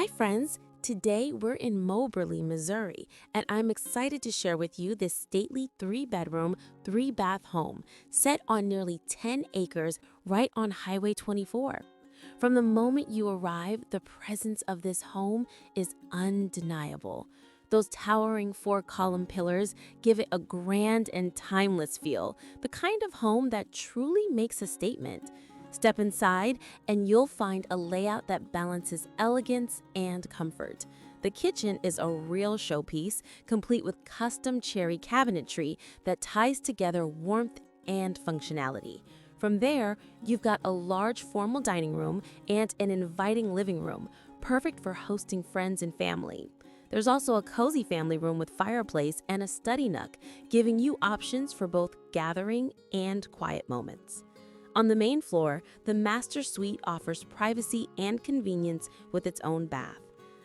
Hi, friends. Today we're in Moberly, Missouri, and I'm excited to share with you this stately 3-bedroom, 3-bath home set on nearly 10 acres right on Highway 24. From the moment you arrive, the presence of this home is undeniable. Those towering 4-column pillars give it a grand and timeless feel, the kind of home that truly makes a statement. Step inside and you'll find a layout that balances elegance and comfort. The kitchen is a real showpiece, complete with custom cherry cabinetry that ties together warmth and functionality. From there, you've got a large formal dining room and an inviting living room, perfect for hosting friends and family. There's also a cozy family room with fireplace and a study nook, giving you options for both gathering and quiet moments. On the main floor, the master suite offers privacy and convenience with its own bath.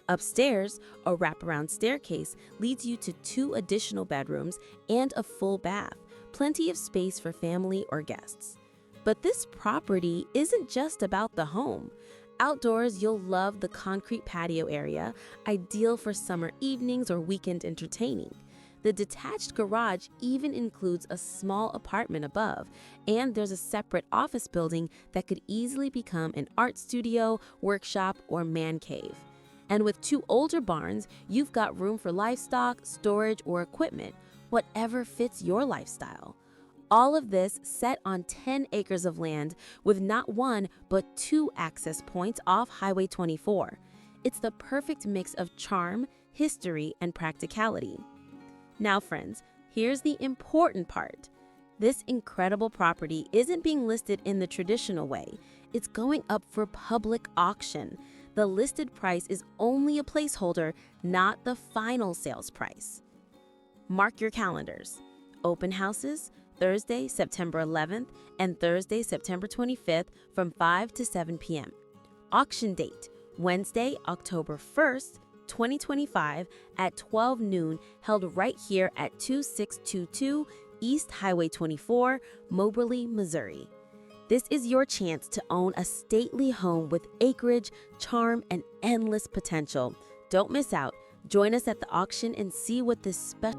Upstairs, a wraparound staircase leads you to 2 additional bedrooms and a full bath, plenty of space for family or guests. But this property isn't just about the home. Outdoors, you'll love the concrete patio area, ideal for summer evenings or weekend entertaining. The detached garage even includes a small apartment above, and there's a separate office building that could easily become an art studio, workshop, or man cave. And with 2 older barns, you've got room for livestock, storage, or equipment, whatever fits your lifestyle. All of this set on 10 acres of land with not 1 but 2 access points off Highway 24. It's the perfect mix of charm, history, and practicality. Now, friends, here's the important part. This incredible property isn't being listed in the traditional way. It's going up for public auction. The listed price is only a placeholder, not the final sales price. Mark your calendars. Open houses, Thursday, September 11th and Thursday, September 25th from 5 to 7 p.m. Auction date, Wednesday, October 1st, 2025 at 12 noon, held right here at 2622 East Highway 24, Moberly, Missouri. This is your chance to own a stately home with acreage, charm, and endless potential. Don't miss out. Join us at the auction and see what this special